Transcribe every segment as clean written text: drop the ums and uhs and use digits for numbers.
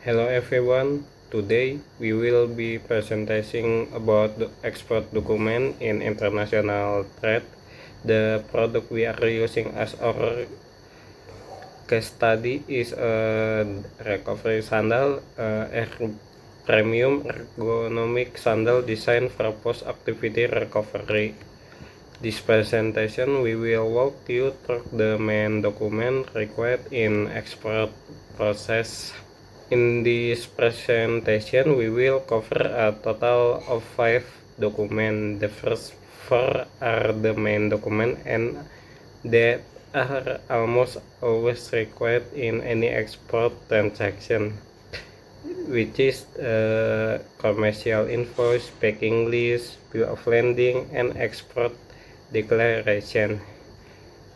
Hello everyone. Today we will be presenting about the export document in international trade. The product we are using as our case study is a recovery sandal, premium ergonomic sandal designed for post-activity recovery. This presentation we will walk you through the main document required in export process. In this presentation, we will cover a total of 5 documents. The first 4 are the main document and that are almost always required in any export transaction, which is commercial invoice, packing list, bill of lading, and export declaration.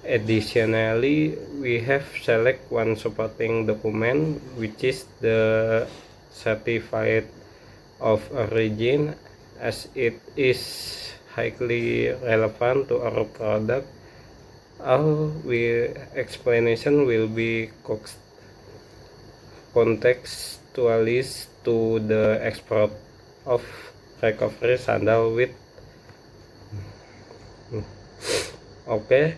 Additionally, we have select one supporting document, which is the certificate of origin, as it is highly relevant to our product. All explanation will be contextualized to the export of recovery sandal with. Okay.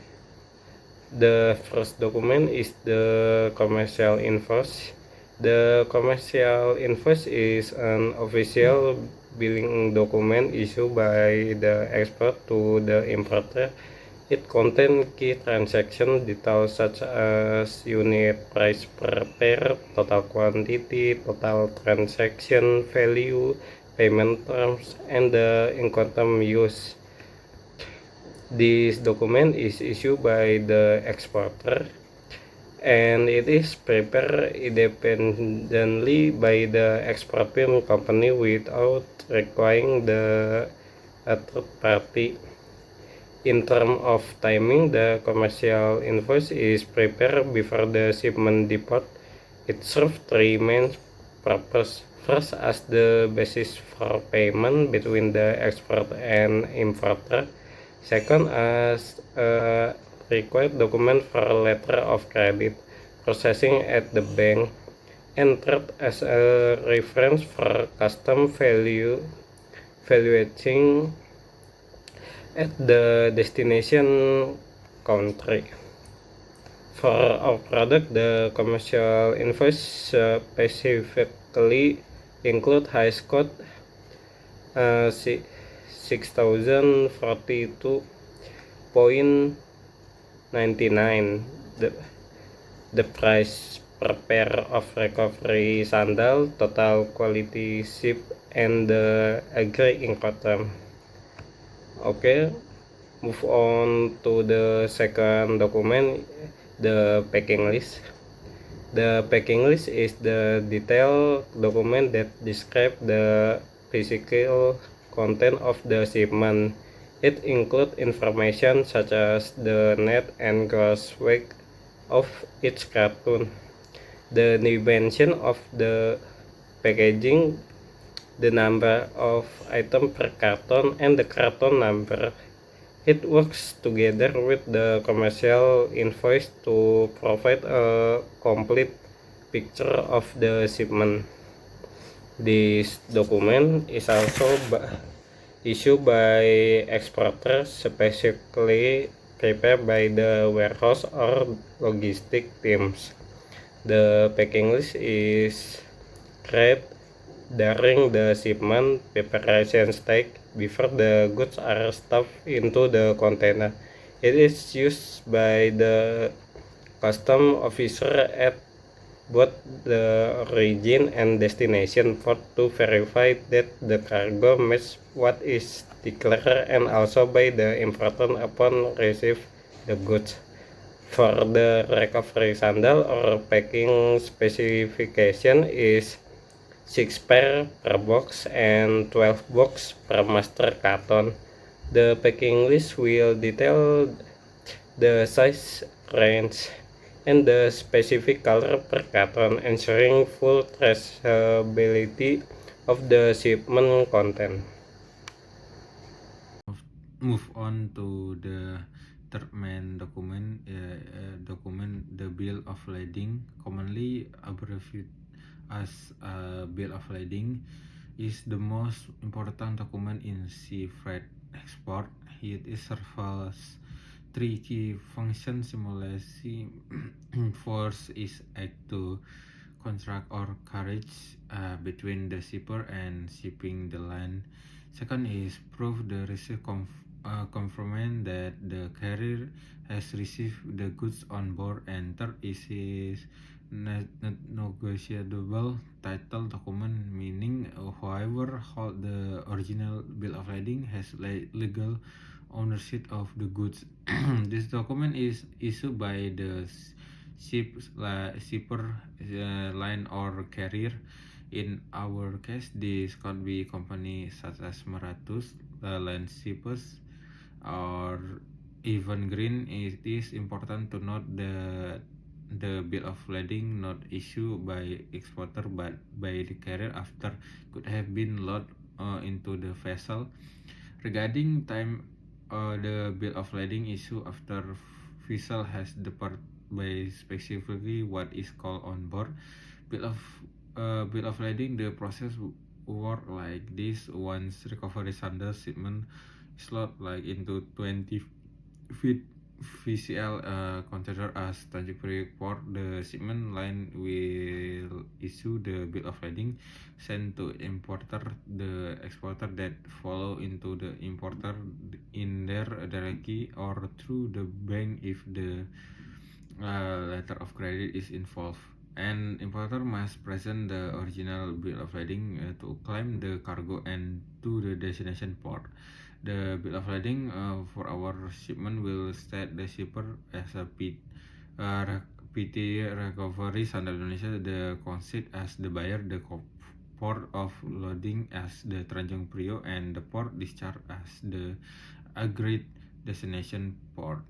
The first document is the commercial invoice. The commercial invoice is an official billing document issued by the export to the importer. It contains key transaction details such as unit price per pair, total quantity, total transaction value, payment terms, and the income use. This document is issued by the exporter and it is prepared independently by the exporting company without requiring a third party. In terms of timing, the commercial invoice is prepared before the shipment depart. It serves 3 main purposes. First, as the basis for payment between the exporter and importer. Second, as a required document for a letter of credit processing at the bank. And third, as a reference for custom valuating at the destination country. For our product, the commercial invoice specifically include high code 6042.99. The price per pair of recovery sandal, total quality ship, and the agreed Incoterm. Okay, move on to the second document, the packing list. The packing list is the detailed document that describes the physical content of the shipment. It includes information such as the net and gross weight of each carton, the dimension of the packaging, the number of items per carton, and the carton number. It works together with the commercial invoice to provide a complete picture of the shipment. This document is also issued by exporters, specifically prepared by the warehouse or logistic teams. The packing list is created during the shipment preparation stage before the goods are stuffed into the container. It is used by the custom officer at both the origin and destination port to verify that the cargo matches what is declared, and also by the importer upon receive the goods. For the recovery sandal, or packing specification is 6 pair per box and 12 box per master carton. The packing list will detail the size, range, and the specific color per carton, ensuring full traceability of the shipment content. Move on to the third main document, the bill of lading, commonly as a bill of lading is the most important document in sea freight export. It serves three key functions simultaneously. First is act to contract or carriage between the shipper and shipping the land. Second is prove the receipt confirmation that the carrier has received the goods on board. And third is negotiable title document, meaning whoever hold the original bill of lading has legal ownership of the goods. This document is issued by the shipper, line or carrier. In our case, this could be companies such as Marathus, Land Shippers, or even Green. It is important to note the bill of lading not issued by exporter but by the carrier after could have been loaded into the vessel. Regarding time, the bill of lading issue after vessel has departed by specifically what is called on board. Bill of lading, the process work like this. Once recovery sandal shipment slot like into 20 feet VCL considered as Tanjung Priok port, the shipment line will issue the bill of lading sent to importer. The exporter that follow into the importer in there directly or through the bank if the letter of credit is involved. And importer must present the original bill of lading to claim the cargo and to the destination port. The bill of lading for our shipment will state the shipper as a PT Recovery Sandal Indonesia, the conceit as the buyer, the port of loading as the Tanjung Priok, and the port discharge as the agreed destination port.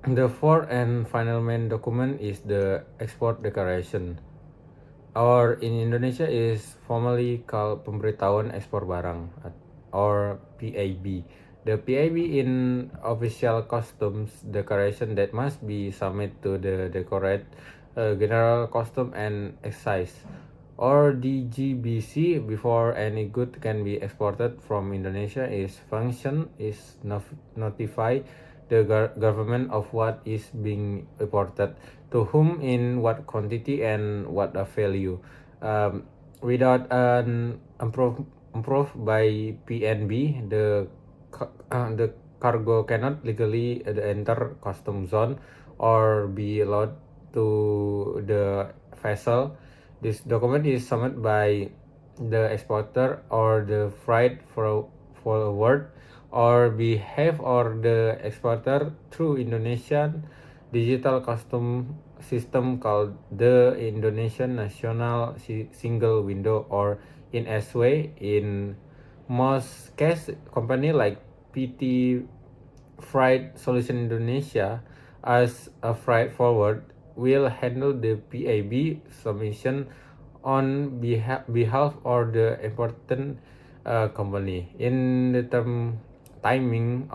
The fourth and final main document is the export declaration, or in Indonesia is formally called Pemberitahuan Ekspor Barang, or PAB. The PAB in official customs declaration that must be submitted to the Directorate General Custom and Excise, or DGBC, before any good can be exported from Indonesia. Its function is notify the government of what is being imported, to whom, in what quantity, and what a value. Without an approved by PNB, the cargo cannot legally enter custom zone or be allowed to the vessel. This document is submitted by the exporter or the freight forward or behalf or the exporter through Indonesian digital custom system called the Indonesian National Single Window, or in SW. In most cases, company like PT Freight Solution Indonesia as a freight forward will handle the PAB submission on behalf of the important company. In the timing,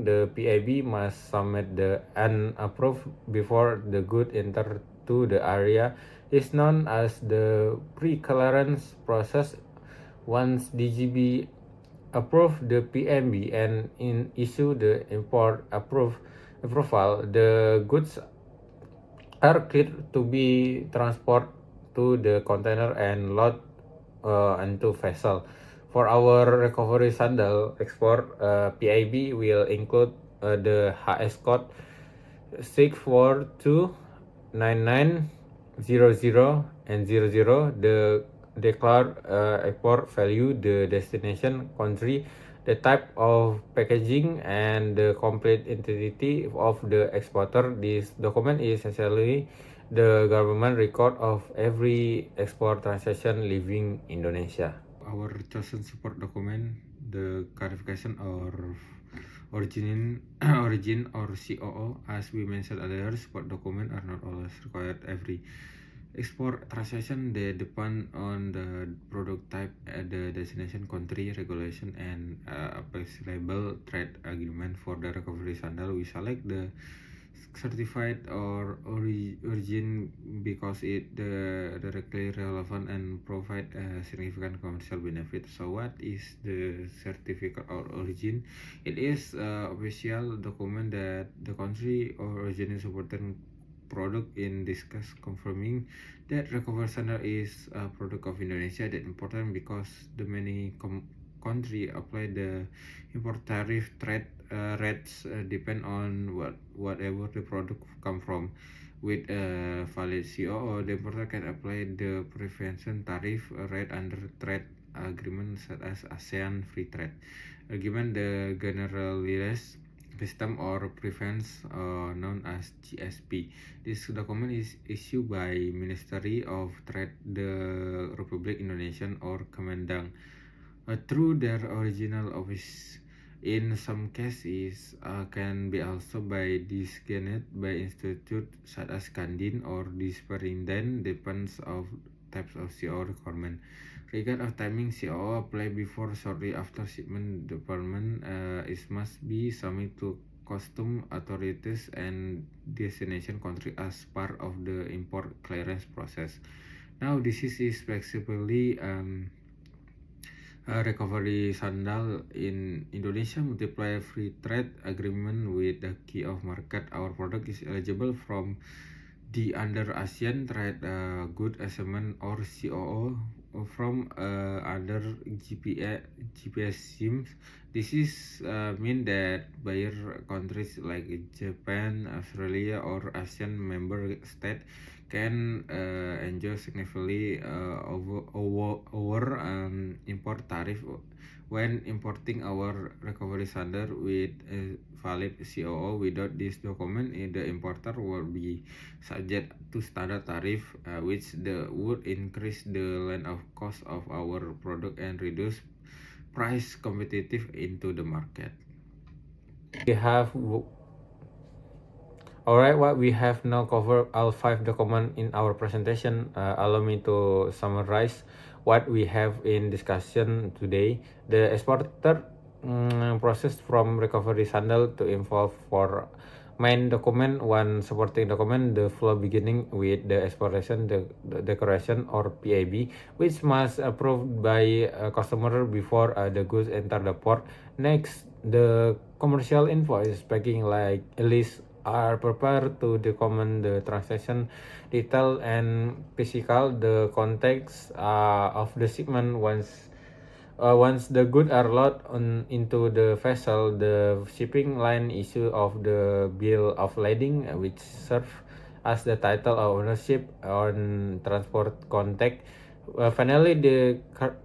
the PAB must submit the unapproved before the good enter to the area is known as the pre-clearance process. Once DGB approve the PMB and issue the import approval, the goods are cleared to be transported to the container and load into vessel. For our recovery sandal export, PIB will include the HS code 6429900 and 00, the declared export value, the destination country, the type of packaging, and the complete identity of the exporter. This document is essentially the government record of every export transaction leaving Indonesia. Our chosen support document, the clarification or origin or COO. As we mentioned earlier, support document are not always required every export transaction. They depend on the product type, the destination country, regulation, and applicable trade agreement. For the recovery sandal, we select the certified or origin because it directly relevant and provide a significant commercial benefit. So what is the certificate or origin? It is a official document that the country or origin is supporting product in discuss confirming that recovery standard is a product of Indonesia. That important because the many country apply the import tariff trade rates depend on whatever the product come from. With a valid COO, the importer can apply the prevention tariff rate under trade agreement such as ASEAN Free Trade Agreement. The generalized system or prevents known as GSP. This document is issued by Ministry of Trade the Republic Indonesia or Kemendag through their original office. In some cases, can be also by designated by institute such as Kandin or Disperindan, depends of types of CO requirement. Regard of timing, CO apply before shortly after shipment department is must be submitted to custom authorities and destination country as part of the import clearance process. Now this is flexibly recovery sandal in Indonesia multiply free trade agreement with the key of market. Our product is eligible from the under ASEAN trade good assessment or COO from other GPS SIMs. This is mean that buyer countries like Japan, Australia, or ASEAN member state can enjoy significantly over import tariff when importing our recovery standard with a valid COO. Without this document, the importer will be subject to standard tariff, which would increase the length of cost of our product and reduce price competitive into the market. We have Alright, what we have now covered all 5 documents in our presentation. Allow me to summarize what we have in discussion today. The exporter process from recovery sandal to involve for main document. One supporting document, the flow beginning with the exportation the declaration or PAB, which must approved by a customer before the goods enter the port. Next, the commercial invoice packing like a list are prepared to document the transaction detail and physical the context of the shipment. Once the goods are loaded into the vessel, the shipping line issue of the bill of lading, which serve as the title of ownership on transport contact. Finally, the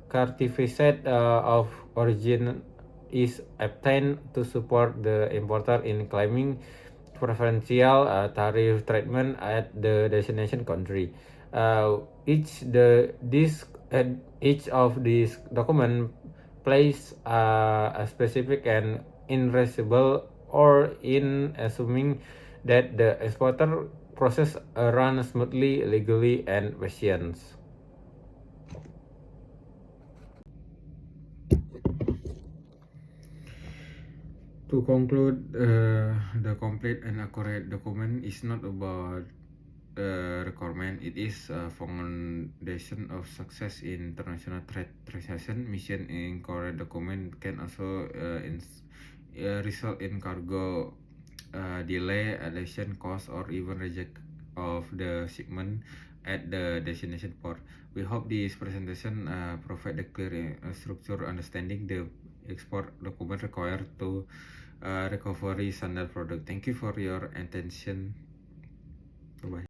certificate of origin is obtained to support the importer in claiming preferential tariff treatment at the destination country. Each of these document plays a specific and irreversible or in assuming that the exporter process runs smoothly, legally, and efficient. To conclude, the complete and accurate document is not about requirement. It is a foundation of success in international trade transaction. Mission in correct document can also result in cargo delay, addition cost, or even reject of the shipment at the destination port. We hope this presentation provide a clear structure understanding the export document required to recovery standard product. Thank you for your attention. Bye-bye.